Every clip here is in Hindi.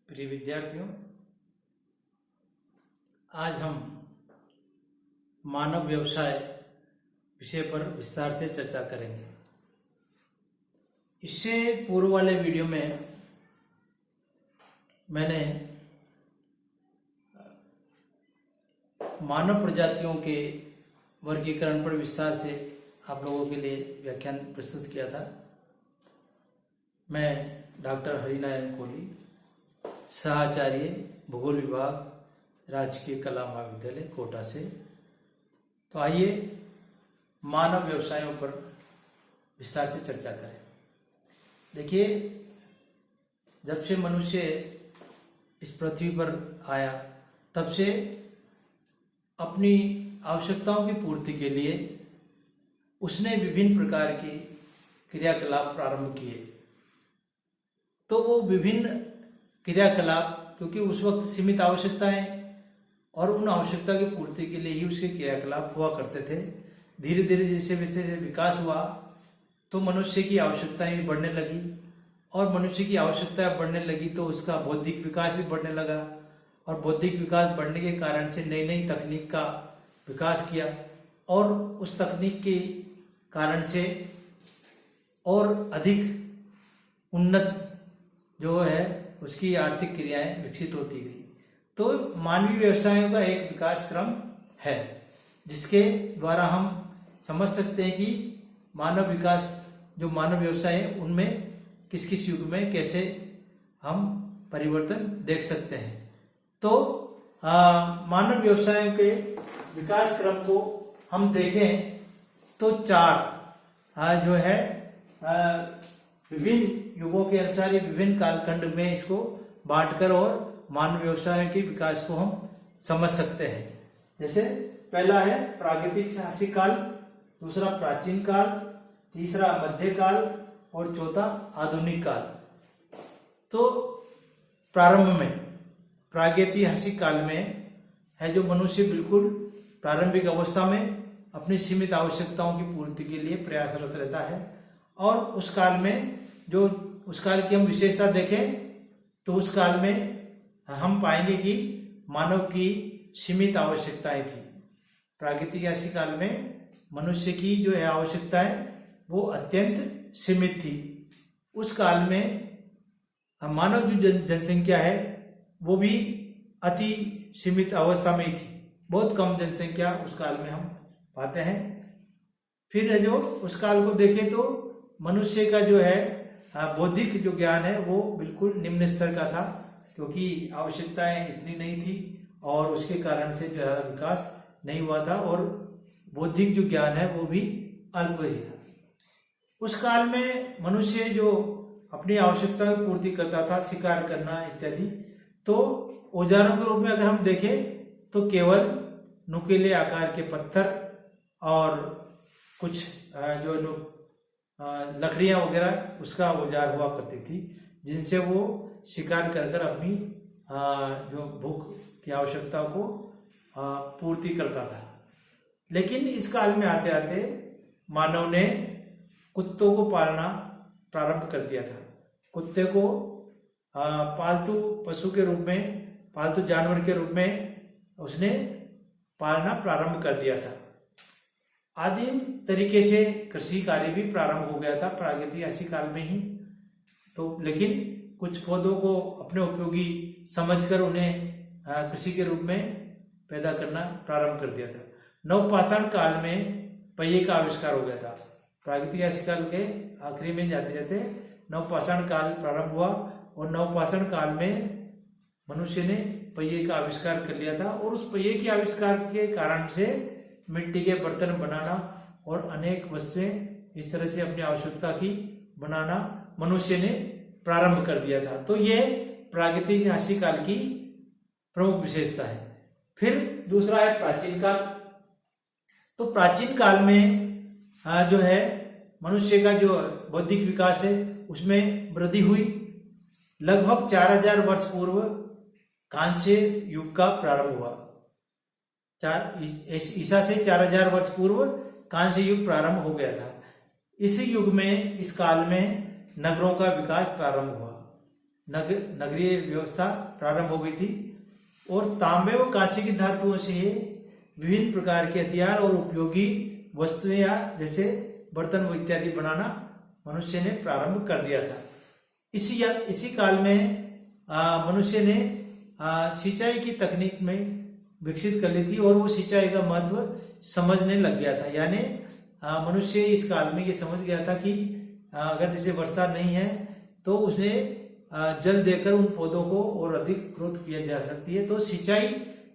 प्रिय विद्यार्थियों, आज हम मानव व्यवसाय विषय पर विस्तार से चर्चा करेंगे। इससे पूर्व वाले वीडियो में मैंने मानव प्रजातियों के वर्गीकरण पर विस्तार से आप लोगों के लिए व्याख्यान प्रस्तुत किया था। मैं डॉक्टर हरिनारायण कोहली, सहाचार्य भूगोल विभाग, राजकीय कला महाविद्यालय कोटा से। तो आइए मानव व्यवसायों पर विस्तार से चर्चा करें। देखिए, जब से मनुष्य इस पृथ्वी पर आया तब से अपनी आवश्यकताओं की पूर्ति के लिए उसने विभिन्न प्रकार की क्रियाकलाप प्रारंभ किए। तो वो विभिन्न क्रियाकलाप, क्योंकि उस वक्त सीमित आवश्यकताएं और उन आवश्यकता की पूर्ति के लिए ही उसके क्रियाकलाप हुआ करते थे। धीरे धीरे जैसे जैसे विकास हुआ तो मनुष्य की आवश्यकताएं भी बढ़ने लगी, और मनुष्य की आवश्यकताएं बढ़ने लगी तो उसका बौद्धिक विकास भी बढ़ने लगा, और बौद्धिक विकास बढ़ने के कारण से नई नई तकनीक का विकास किया, और उस तकनीक के कारण से और अधिक उन्नत जो है उसकी आर्थिक क्रियाएं विकसित होती गई। तो मानवीय व्यवसायों का एक विकास क्रम है जिसके द्वारा हम समझ सकते हैं कि मानव विकास, जो मानव व्यवसाय है, उनमें किस किस युग में कैसे हम परिवर्तन देख सकते हैं। तो मानव व्यवसायों के विकास क्रम को हम देखें तो चार जो है विभिन्न युगों के अनुसार विभिन्न कालखंड में इसको बांटकर और मानव व्यवसाय के विकास को हम समझ सकते हैं। जैसे पहला है प्रागैतिक ऐतिहासिक काल, दूसरा प्राचीन काल, तीसरा मध्य काल और चौथा आधुनिक काल। तो प्रारंभ में प्रागैतिहासिक काल में है जो मनुष्य बिल्कुल प्रारंभिक अवस्था में अपनी सीमित आवश्यकताओं की पूर्ति के लिए प्रयासरत रहता है, और उस काल में जो उस काल की हम विशेषता देखें तो उस काल में हम पाएंगे कि मानव की सीमित आवश्यकताएं थी। प्रागैतिक ऐतिहासिक काल में मनुष्य की जो है आवश्यकताएं वो अत्यंत सीमित थी। उस काल में मानव जो जनसंख्या है वो भी अति सीमित अवस्था में ही थी, बहुत कम जनसंख्या उस काल में हम पाते हैं। फिर जो उस काल को देखें तो मनुष्य का जो है बौद्धिक जो ज्ञान है वो बिल्कुल निम्न स्तर का था, क्योंकि आवश्यकताएं इतनी नहीं थी और उसके कारण से ज्यादा विकास नहीं हुआ था, और बौद्धिक जो ज्ञान है वो भी अल्प ही था। उस काल में मनुष्य जो अपनी आवश्यकता की पूर्ति करता था, शिकार करना इत्यादि, तो औजारों के रूप में अगर हम देखें तो केवल नुकीले आकार के पत्थर और कुछ जो लकड़ियां वगैरह उसका औजार हुआ करती थी, जिनसे वो शिकार कर कर अपनी जो भूख की आवश्यकता को पूर्ति करता था। लेकिन इस काल में आते आते मानव ने कुत्तों को पालना प्रारंभ कर दिया था। कुत्ते को पालतू पशु के रूप में, पालतू जानवर के रूप में उसने पालना प्रारंभ कर दिया था। आदिम तरीके से कृषि कार्य भी प्रारंभ हो गया था प्रागैतिक ऐतिहासिक काल में ही। तो लेकिन कुछ पौधों को अपने उपयोगी समझकर उन्हें कृषि के रूप में पैदा करना प्रारंभ कर दिया था। नवपाषाण काल में पहिए का आविष्कार हो गया था। प्रागैतिक ऐतिहासिक काल के आखिरी में जाते जाते नवपाषाण काल प्रारंभ हुआ, और नवपाषाण काल में मनुष्य ने पहिए का आविष्कार कर लिया था, और उस पहिए के आविष्कार के कारण से मिट्टी के बर्तन बनाना और अनेक वस्तुएं इस तरह से अपनी आवश्यकता की बनाना मनुष्य ने प्रारंभ कर दिया था। तो यह प्रागैतिक ऐतिहासिक काल की प्रमुख विशेषता है। फिर दूसरा है प्राचीन काल। तो प्राचीन काल में जो है मनुष्य का जो बौद्धिक विकास है उसमें वृद्धि हुई। लगभग 4000 वर्ष पूर्व कांस्य युग का प्रारंभ हुआ। ईसा से 4000 वर्ष पूर्व कांस्य युग प्रारंभ हो गया था। इस युग में, इस काल में नगरों का विकास प्रारंभ हुआ। नगरीय व्यवस्था प्रारंभ हो गई थी। और तांबे व कांसे की धातुओं से विभिन्न प्रकार के हथियार और उपयोगी वस्तुएं या जैसे बर्तन इत्यादि बनाना मनुष्य ने प्रारंभ कर दिया था। इसी काल में मनुष्य ने सिंचाई की तकनीक में विकसित कर ली थी और वो सिंचाई का महत्व समझने लग गया था। यानी मनुष्य इस काल में ये समझ गया था कि अगर जैसे वर्षा नहीं है तो उसने जल देकर उन पौधों को और अधिक ग्रोथ किया जा सकती है, तो सिंचाई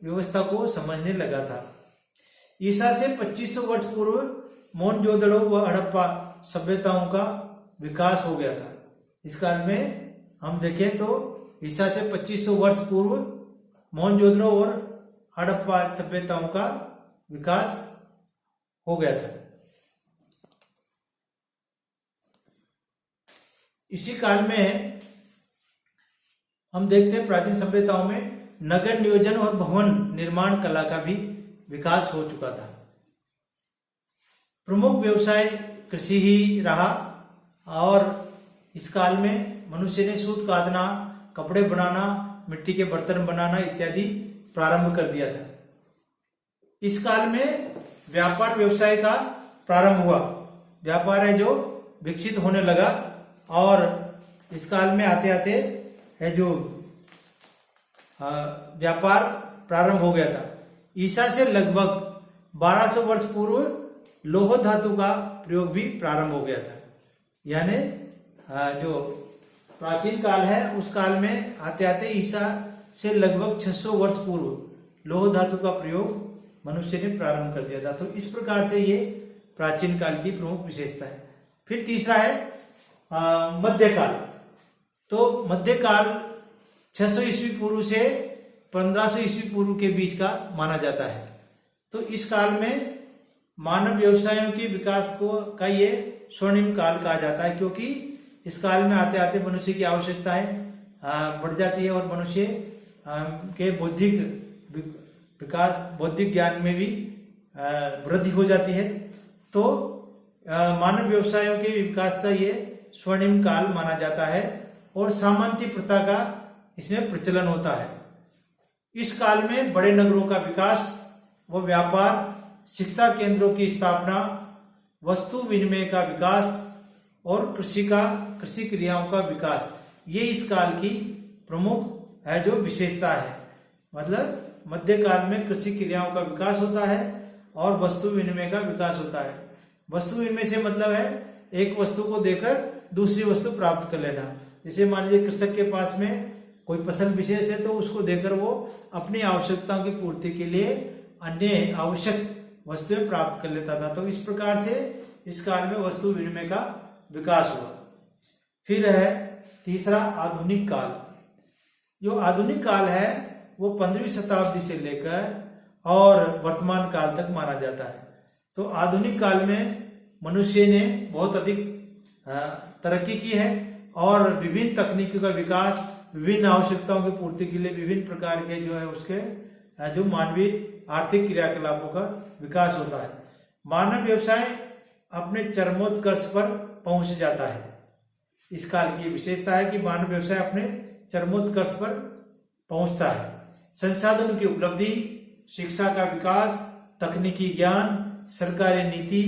व्यवस्था को समझने लगा था। ईसा से 2500 वर्ष पूर्व मोहनजोदड़ो व हड़प्पा सभ्यताओं का विकास हो गया था। इस काल में हम देखें तो ईसा से 2500 वर्ष पूर्व मोहनजोदड़ो और हड़प्पा सभ्यताओं का विकास हो गया था। इसी काल में हम देखते हैं प्राचीन सभ्यताओं में नगर नियोजन और भवन निर्माण कला का भी विकास हो चुका था। प्रमुख व्यवसाय कृषि ही रहा और इस काल में मनुष्य ने सूत काटना, कपड़े बनाना, मिट्टी के बर्तन बनाना इत्यादि प्रारंभ कर दिया था। इस काल में व्यापार व्यवसाय का प्रारंभ हुआ। व्यापार है जो विकसित होने लगा और इस काल में आते आते है जो व्यापार प्रारंभ हो गया था। ईसा से लगभग 1200 वर्ष पूर्व लौह धातु का प्रयोग भी प्रारंभ हो गया था। यानी जो प्राचीन काल है उस काल में आते आते ईसा से लगभग 600 वर्ष पूर्व लौह धातु का प्रयोग मनुष्य ने प्रारंभ कर दिया था। तो इस प्रकार से ये प्राचीन काल की प्रमुख विशेषता है। फिर तीसरा है मध्यकाल। तो मध्यकाल 600 ईस्वी पूर्व से 1500 ईस्वी पूर्व के बीच का माना जाता है। तो इस काल में मानव व्यवसायों के विकास का ये स्वर्णिम काल कहा जाता है, क्योंकि इस काल में आते आते मनुष्य की आवश्यकताएं बढ़ जाती है और मनुष्य के बौद्धिक विकास, बौद्धिक ज्ञान में भी वृद्धि हो जाती है। तो मानव व्यवसायों के विकास का ये स्वर्णिम काल माना जाता है और सामंती प्रथा का इसमें प्रचलन होता है। इस काल में बड़े नगरों का विकास व व्यापार, शिक्षा केंद्रों की स्थापना, वस्तु विनिमय का विकास और कृषि क्रियाओं का विकास, ये इस काल की प्रमुख है जो विशेषता है। मतलब मध्यकाल में कृषि क्रियाओं का विकास होता है और वस्तु विनिमय का विकास होता है। वस्तु विनिमय से मतलब है एक वस्तु को देकर दूसरी वस्तु प्राप्त कर लेना। जैसे मान लीजिए कृषक के पास में कोई फसल विशेष है तो उसको देकर वो अपनी आवश्यकताओं की पूर्ति के लिए अन्य आवश्यक वस्तुएं प्राप्त कर लेता था। तो इस प्रकार से इस काल में वस्तु विनिमय का विकास हुआ। फिर है तीसरा आधुनिक काल। जो आधुनिक काल है वो 15वीं शताब्दी से लेकर और वर्तमान काल तक माना जाता है। तो आधुनिक काल में मनुष्य ने बहुत अधिक तरक्की की है और विभिन्न तकनीकों का विकास, विभिन्न आवश्यकताओं की पूर्ति के लिए विभिन्न प्रकार के जो है उसके जो मानवीय आर्थिक क्रियाकलापों का विकास होता है। मानव व्यवसाय अपने चरमोत्कर्ष पर पहुंच जाता है। इस काल की विशेषता है कि मानव व्यवसाय अपने चरमोत्कर्ष पर पहुंचता है। संसाधनों की उपलब्धि, शिक्षा का विकास, तकनीकी ज्ञान, सरकारी नीति,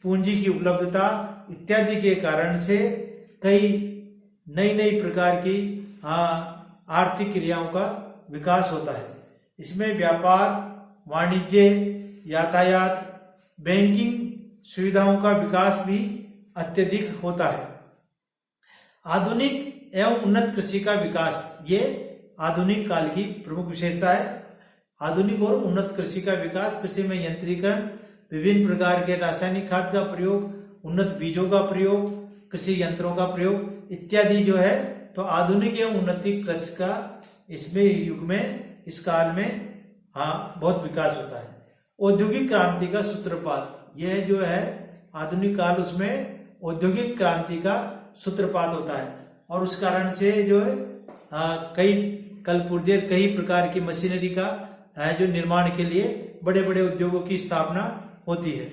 पूंजी की उपलब्धता इत्यादि के कारण से कई नई प्रकार की आर्थिक क्रियाओं का विकास होता है। इसमें व्यापार, वाणिज्य, यातायात, बैंकिंग सुविधाओं का विकास भी अत्यधिक होता है। आधुनिक एवं उन्नत कृषि का विकास, ये आधुनिक काल की प्रमुख विशेषता है। आधुनिक और उन्नत कृषि का विकास, कृषि में यंत्रीकरण, विभिन्न प्रकार के रासायनिक खाद का प्रयोग, उन्नत बीजों का प्रयोग, कृषि यंत्रों का प्रयोग इत्यादि जो है, तो आधुनिक एवं उन्नति कृषि का इसमें युग में, इस काल में बहुत विकास होता है। औद्योगिक क्रांति का सूत्रपात, यह जो है आधुनिक काल, उसमें औद्योगिक क्रांति का सूत्रपात होता है और उस कारण से जो है कई प्रकार की मशीनरी का है जो निर्माण के लिए बड़े बड़े उद्योगों की स्थापना होती है।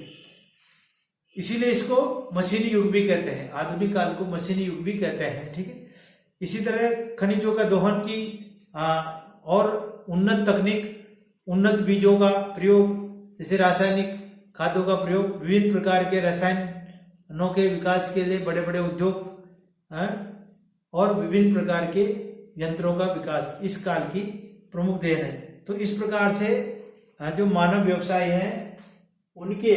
इसीलिए इसको मशीनी युग भी कहते हैं। आधुनिक काल को मशीनी युग भी कहते हैं। ठीक है। इसी तरह खनिजों का दोहन की और उन्नत तकनीक, उन्नत बीजों का प्रयोग, जैसे रासायनिक खादों का प्रयोग, विभिन्न प्रकार के रसायनों के विकास के लिए बड़े बड़े उद्योग और विभिन्न प्रकार के यंत्रों का विकास इस काल की प्रमुख देन है। तो इस प्रकार से जो मानव व्यवसाय हैं उनके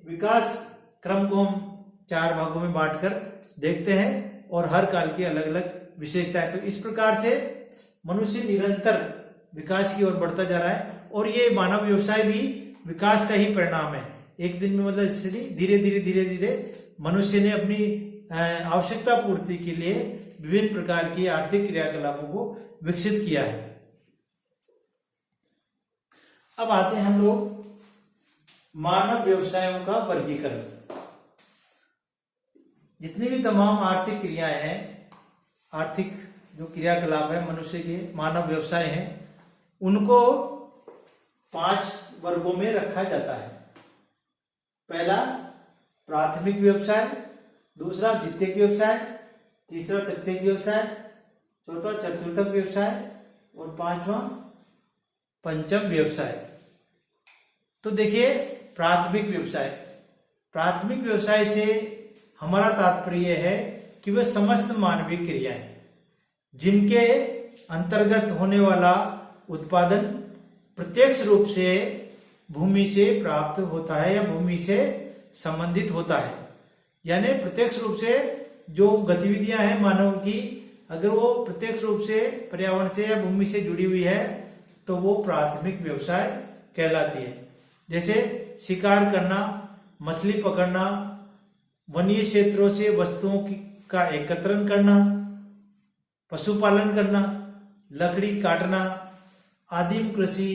विकास क्रम को हम 4 भागों में बांटकर देखते हैं और हर काल की अलग अलग विशेषताएं। तो इस प्रकार से मनुष्य निरंतर विकास की ओर बढ़ता जा रहा है और ये मानव व्यवसाय भी विकास का ही परिणाम है। एक दिन में मतलब इसलिए धीरे धीरे मनुष्य ने अपनी आवश्यकता पूर्ति के लिए विभिन्न प्रकार की आर्थिक क्रियाकलापों को विकसित किया है। अब आते हैं हम लोग मानव व्यवसायों का वर्गीकरण। जितनी भी तमाम आर्थिक क्रियाएं हैं, आर्थिक जो क्रियाकलाप है मनुष्य के, मानव व्यवसाय हैं, उनको 5 वर्गों में रखा जाता है। पहला प्राथमिक व्यवसाय, दूसरा द्वितीयक व्यवसाय, तीसरा तृतीयक व्यवसाय, चौथा चतुर्थक व्यवसाय और 5वां पंचम व्यवसाय। तो देखिए प्राथमिक व्यवसाय, प्राथमिक व्यवसाय से हमारा तात्पर्य है कि वह समस्त मानवीय क्रियाएं जिनके अंतर्गत होने वाला उत्पादन प्रत्यक्ष रूप से भूमि से प्राप्त होता है या भूमि से संबंधित होता है, यानी प्रत्यक्ष रूप से जो गतिविधियां हैं मानव की, अगर वो प्रत्यक्ष रूप से पर्यावरण से या भूमि से जुड़ी हुई है तो वो प्राथमिक व्यवसाय कहलाती है। जैसे शिकार करना, मछली पकड़ना, वन्य क्षेत्रों से वस्तुओं का एकत्रण करना, पशुपालन करना, लकड़ी काटना, आदिम कृषि,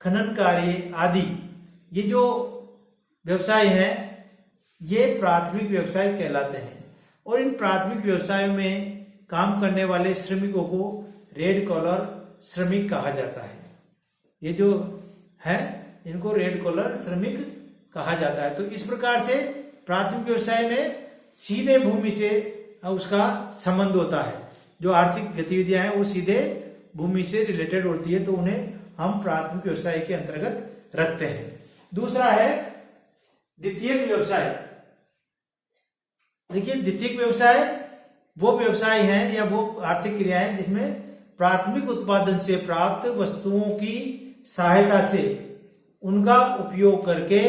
खनन कार्य आदि, ये जो व्यवसाय हैं ये प्राथमिक व्यवसाय कहलाते हैं। और इन प्राथमिक व्यवसायों में काम करने वाले श्रमिकों को रेड कॉलर श्रमिक कहा जाता है। ये जो है इनको रेड कॉलर श्रमिक कहा जाता है। तो इस प्रकार से प्राथमिक व्यवसाय में सीधे भूमि से उसका संबंध होता है। जो आर्थिक गतिविधियां हैं वो सीधे भूमि से रिलेटेड होती है, तो उन्हें हम प्राथमिक व्यवसाय के अंतर्गत रखते हैं। दूसरा है द्वितीयक व्यवसाय। देखिए द्वितीयक व्यवसाय वो व्यवसाय है या वो आर्थिक क्रिया है जिसमें प्राथमिक उत्पादन से प्राप्त वस्तुओं की सहायता से उनका उपयोग करके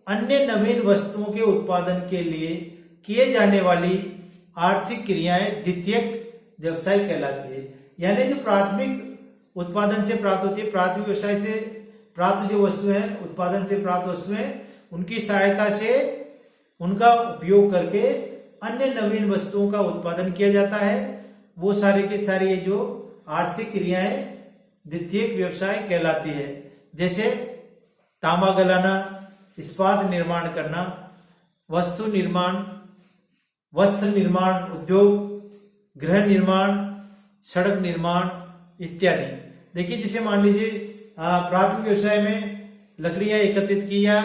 अन्य नवीन वस्तुओं के उत्पादन के लिए किए जाने वाली आर्थिक क्रियाएं द्वितीयक व्यवसाय कहलाती है। यानी जो प्राथमिक उत्पादन से प्राप्त होती है, प्राथमिक व्यवसाय से प्राप्त जो वस्तु है, उत्पादन से प्राप्त वस्तुएं, उनकी सहायता से उनका उपयोग करके अन्य नवीन वस्तुओं का उत्पादन किया जाता है, वो सारे के सारे ये जो आर्थिक क्रियाएं द्वितीयक व्यवसाय कहलाती है। जैसे तांबा गलाना, इस्पात निर्माण करना, वस्तु निर्माण, वस्त्र निर्माण उद्योग, गृह निर्माण, सड़क निर्माण इत्यादि। देखिए जैसे मान लीजिए प्राथमिक व्यवसाय में लकड़ियां एकत्रित की या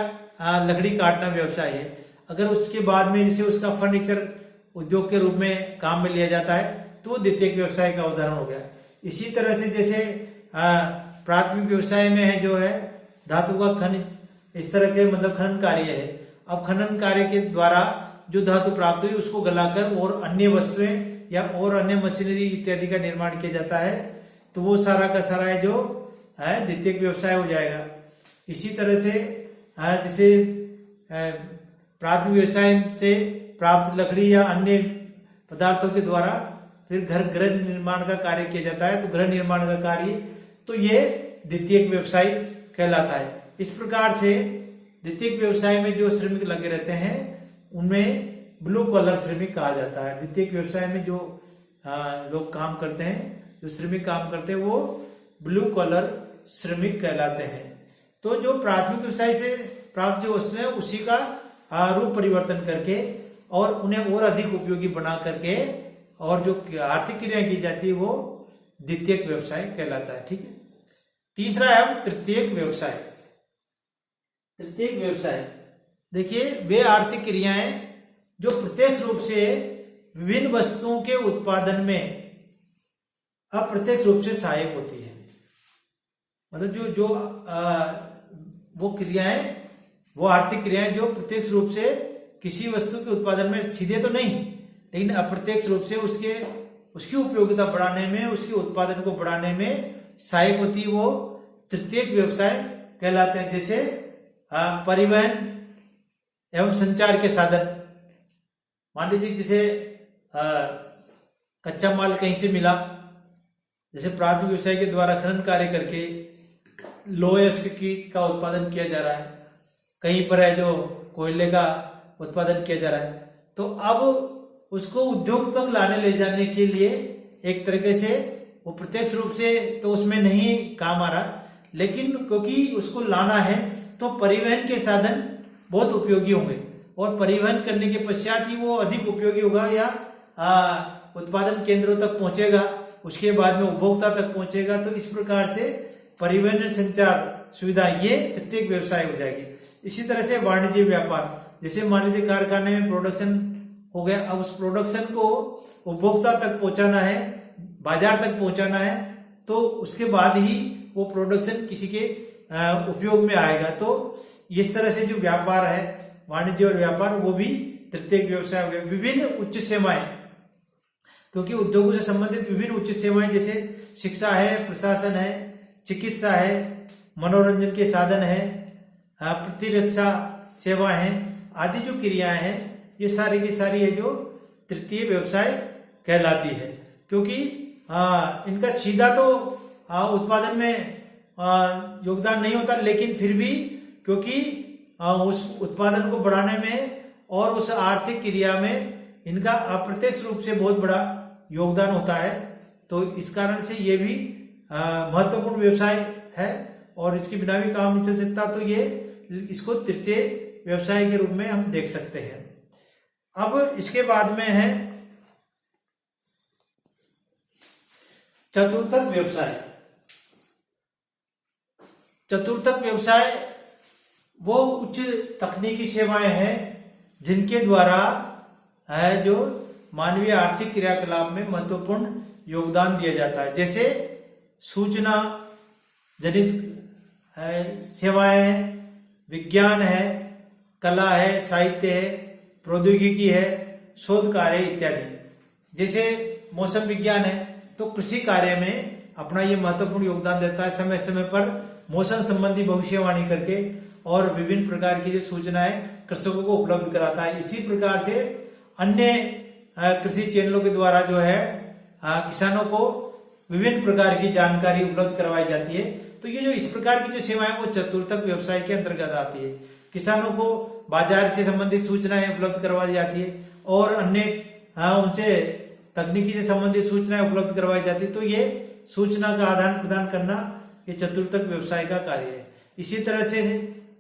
लकड़ी काटना व्यवसाय है, अगर उसके बाद में जैसे उसका फर्नीचर उद्योग के रूप में काम में लिया जाता है तो वो द्वितीयक व्यवसाय का उदाहरण हो गया। इसी तरह से जैसे प्राथमिक व्यवसाय में है जो है धातु का खनिज, इस तरह के मतलब खनन कार्य है। अब खनन कार्य के द्वारा जो धातु प्राप्त हुई उसको गलाकर और अन्य वस्तुएं या और अन्य मशीनरी इत्यादि का निर्माण किया जाता है, तो वो सारा का सारा है जो है द्वितीयक व्यवसाय हो जाएगा। इसी तरह से जैसे प्राथमिक व्यवसाय से प्राप्त लकड़ी या अन्य पदार्थों के द्वारा फिर गृह निर्माण का कार्य किया जाता है, तो गृह निर्माण का कार्य तो ये द्वितीयक व्यवसाय कहलाता है। इस प्रकार से द्वितीयक व्यवसाय में जो श्रमिक लगे रहते हैं उनमें ब्लू कॉलर श्रमिक कहा जाता है। द्वितीयक व्यवसाय में जो लोग काम करते हैं, जो श्रमिक काम करते हैं, वो ब्लू कॉलर श्रमिक कहलाते हैं। तो जो प्राथमिक व्यवसाय से प्राप्त जो वस्तु है उसी का रूप परिवर्तन करके और उन्हें और अधिक उपयोगी बना करके और जो आर्थिक क्रियाएं की जाती है वो द्वितीयक व्यवसाय कहलाता है। ठीक है। तीसरा है तृतीयक व्यवसाय। तृतीयक व्यवसाय देखिए वे आर्थिक क्रियाएं जो प्रत्यक्ष रूप से विभिन्न वस्तुओं के उत्पादन में अप्रत्यक्ष रूप से सहायक होती है। मतलब जो जो वो क्रियाएं, वो आर्थिक क्रियाएं जो प्रत्यक्ष रूप से किसी वस्तु के उत्पादन में, सीधे तो नहीं लेकिन अप्रत्यक्ष रूप से उसकी उपयोगिता बढ़ाने में, उसके उत्पादन को बढ़ाने में सहायक होती है, वो तृतीयक व्यवसाय कहलाते हैं। जैसे परिवहन एवं संचार के साधन, मान लीजिए जैसे कच्चा माल कहीं से मिला, जैसे प्राथमिक व्यवसाय के द्वारा खनन कार्य करके लोहे का उत्पादन किया जा रहा है, कहीं पर है जो कोयले का उत्पादन किया जा रहा है, तो अब उसको उद्योग तक लाने ले जाने के लिए एक तरीके से वो प्रत्यक्ष रूप से तो उसमें नहीं काम आ रहा, लेकिन क्योंकि उसको लाना है तो परिवहन के साधन बहुत उपयोगी होंगे, और परिवहन करने के पश्चात ही वो अधिक उपयोगी होगा या उत्पादन केंद्रों तक पहुंचेगा, उसके बाद में उपभोक्ता तक पहुंचेगा। तो इस प्रकार से परिवहन संचार सुविधा ये तृतीयक व्यवसाय हो जाएगी। इसी तरह से वाणिज्य व्यापार, जैसे मान लीजिए कारखाने में प्रोडक्शन हो गया, अब उस प्रोडक्शन को उपभोक्ता तक पहुंचाना है, बाजार तक पहुंचाना है, तो उसके बाद ही वो प्रोडक्शन किसी के उपयोग में आएगा। तो इस तरह से जो व्यापार है, वाणिज्य और व्यापार, वो भी तृतीयक व्यवसाय हो गया। विभिन्न उच्च सेवाएं, क्योंकि उद्योगों से संबंधित विभिन्न उच्च सेवाएं जैसे शिक्षा है, प्रशासन है, चिकित्सा है, मनोरंजन के साधन है, प्रतिरक्षा सेवा है, आदि जो क्रियाएं हैं, ये सारी की सारी है जो तृतीय व्यवसाय कहलाती है। क्योंकि इनका सीधा तो उत्पादन में योगदान नहीं होता, लेकिन फिर भी क्योंकि उस उत्पादन को बढ़ाने में और उस आर्थिक क्रिया में इनका अप्रत्यक्ष रूप से बहुत बड़ा योगदान होता है, तो इस कारण से ये भी महत्वपूर्ण व्यवसाय है और इसके बिना भी काम नहीं चल सकता। तो ये इसको तृतीय व्यवसाय के रूप में हम देख सकते हैं। अब इसके बाद में है चतुर्थक व्यवसाय। चतुर्थक व्यवसाय वो उच्च तकनीकी सेवाएं हैं जिनके द्वारा है जो मानवीय आर्थिक क्रियाकलाप में महत्वपूर्ण योगदान दिया जाता है। जैसे सूचना जनित सेवाएं हैं, विज्ञान है, कला है, साहित्य है, प्रौद्योगिकी है, शोध कार्य इत्यादि। जैसे मौसम विज्ञान है तो कृषि कार्य में अपना ये महत्वपूर्ण योगदान देता है, समय समय पर मौसम संबंधी भविष्यवाणी करके और विभिन्न प्रकार की जो सूचनाएं कृषकों को उपलब्ध कराता है। इसी प्रकार से अन्य कृषि चैनलों के द्वारा जो है किसानों को विभिन्न प्रकार की जानकारी उपलब्ध करवाई जाती है। तो ये जो इस प्रकार की जो सेवाएं वो चतुर्थक व्यवसाय के अंतर्गत आती है। किसानों को बाजार से संबंधित सूचनाएं उपलब्ध करवाई जाती है और अन्य उनसे तकनीकी से संबंधित सूचनाएं उपलब्ध करवाई जाती है। तो ये सूचना का आदान प्रदान करना ये चतुर्थक व्यवसाय का कार्य है। इसी तरह से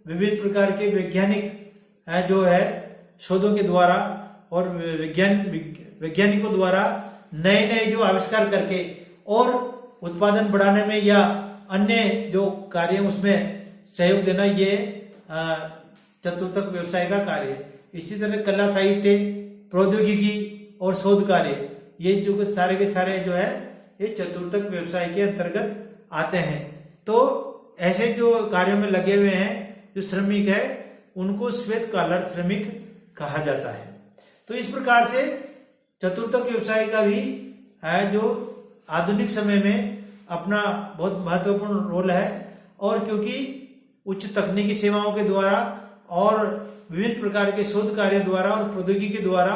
विभिन्न प्रकार के वैज्ञानिक जो है शोधों के द्वारा और वैज्ञानिकों द्वारा नए नए जो आविष्कार करके और उत्पादन बढ़ाने में या अन्य जो कार्य उसमें सहयोग देना, ये चतुर्थक व्यवसाय का कार्य है। इसी तरह कला, साहित्य, प्रौद्योगिकी और शोध कार्य, ये जो सारे के सारे जो है ये चतुर्थक व्यवसाय के अंतर्गत आते हैं। तो ऐसे जो कार्यों में लगे हुए हैं जो श्रमिक है उनको श्वेत कॉलर श्रमिक कहा जाता है। तो इस प्रकार से चतुर्थक व्यवसाय का भी है जो आधुनिक समय में अपना बहुत महत्वपूर्ण रोल है। और क्योंकि उच्च तकनीकी सेवाओं के द्वारा और विभिन्न प्रकार के शोध कार्य द्वारा और प्रौद्योगिकी के द्वारा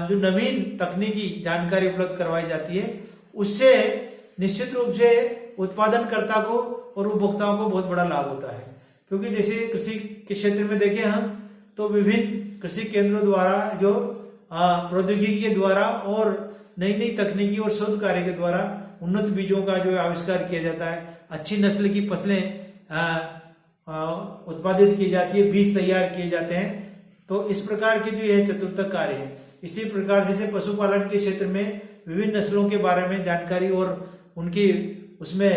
जो नवीन तकनीकी जानकारी उपलब्ध करवाई जाती है, उससे निश्चित रूप से उत्पादनकर्ता को और उपभोक्ताओं को बहुत बड़ा लाभ होता है। क्योंकि जैसे कृषि के क्षेत्र में देखें हम तो विभिन्न कृषि केंद्रों द्वारा जो प्रौद्योगिकी के द्वारा और नई नई तकनीकी और शोध कार्य के द्वारा उन्नत बीजों का जो आविष्कार किया जाता है, अच्छी नस्ल की फसलें उत्पादित की जाती है, बीज तैयार किए जाते हैं। तो इस प्रकार के जो यह चतुर्थक कार्य है। इसी प्रकार जैसे पशुपालन के क्षेत्र में विभिन्न नस्लों के बारे में जानकारी और उनकी उसमें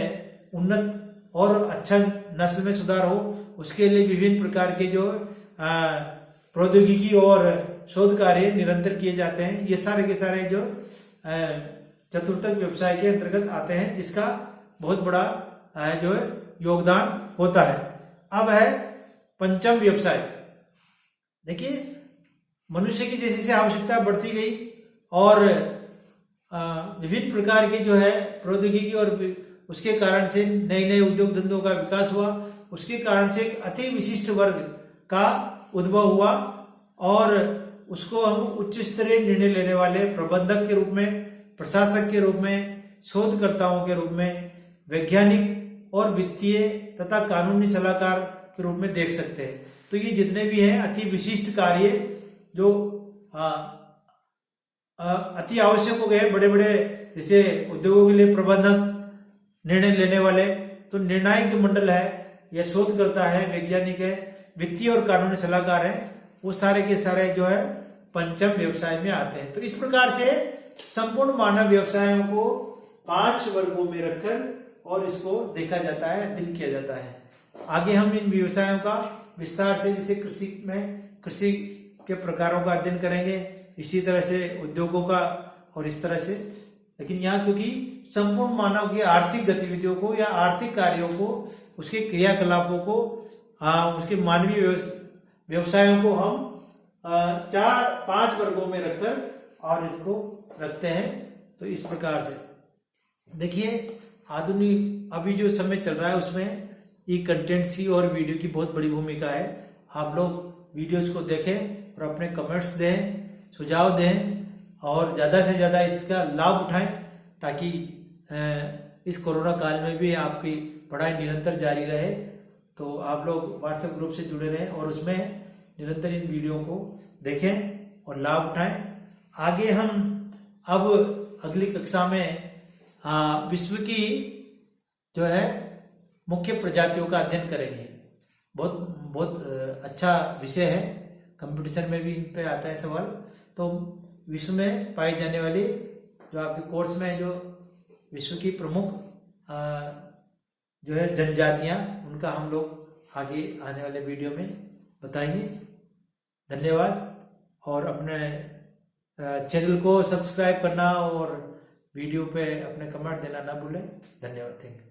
उन्नत और अच्छा नस्ल में सुधार हो, उसके लिए विभिन्न प्रकार के जो प्रौद्योगिकी और शोध कार्य निरंतर किए जाते हैं। ये सारे के सारे जो चतुर्थक व्यवसाय के अंतर्गत आते हैं, जिसका बहुत बड़ा जो है योगदान होता है। अब है पंचम व्यवसाय। देखिए, मनुष्य की जैसे जैसे आवश्यकता बढ़ती गई और विभिन्न प्रकार की जो है प्रौद्योगिकी और उसके कारण से नए नए उद्योग धंधों का विकास हुआ, उसके कारण से एक अति विशिष्ट वर्ग का उद्भव हुआ और उसको हम उच्च स्तरीय निर्णय लेने वाले प्रबंधक के रूप में, प्रशासक के रूप में, शोधकर्ताओं के रूप में, वैज्ञानिक और वित्तीय तथा कानूनी सलाहकार के रूप में देख सकते हैं। तो ये जितने भी हैं अति विशिष्ट कार्य जो अति आवश्यक हो गए, बड़े बड़े जैसे उद्योगों के लिए प्रबंधक, निर्णय लेने वाले, तो निर्णायक मंडल है या शोधकर्ता है, वैज्ञानिक है, वित्तीय और कानूनी सलाहकार है, वो सारे के सारे जो है पंचम व्यवसाय में आते हैं। तो इस प्रकार से संपूर्ण मानव व्यवसायों को 5 वर्गों में रखकर और इसको देखा जाता है, अध्ययन किया जाता है। आगे हम इन व्यवसायों का विस्तार से, जैसे कृषि में कृषि के प्रकारों का अध्ययन करेंगे, इसी तरह से उद्योगों का और इस तरह से। लेकिन यहाँ क्योंकि संपूर्ण मानव की आर्थिक गतिविधियों को या आर्थिक कार्यों को, उसके क्रियाकलापों को, उसके मानवीय व्यवसायों को हम 4-5 वर्गों में रखकर और इसको रखते हैं। तो इस प्रकार से देखिए, आधुनिक अभी जो समय चल रहा है उसमें ई कंटेंट्स की और वीडियो की बहुत बड़ी भूमिका है। आप लोग वीडियोस को देखें और अपने कमेंट्स दें, सुझाव दें और ज़्यादा से ज़्यादा इसका लाभ उठाएं, ताकि इस कोरोना काल में भी आपकी पढ़ाई निरंतर जारी रहे। तो आप लोग व्हाट्सएप ग्रुप से जुड़े रहें और उसमें निरंतर इन वीडियो को देखें और लाभ उठाएं। आगे हम अब अगली कक्षा में विश्व की जो है मुख्य प्रजातियों का अध्ययन करेंगे। बहुत अच्छा विषय है, कंपटीशन में भी इन पे आता है सवाल। तो विश्व में पाई जाने वाली जो आपके कोर्स में जो विश्व की प्रमुख जो है जनजातियां, उनका हम लोग आगे आने वाले वीडियो में बताएंगे। धन्यवाद। और अपने चैनल को सब्सक्राइब करना और वीडियो पे अपने कमेंट देना ना भूलें। धन्यवाद। Thank you.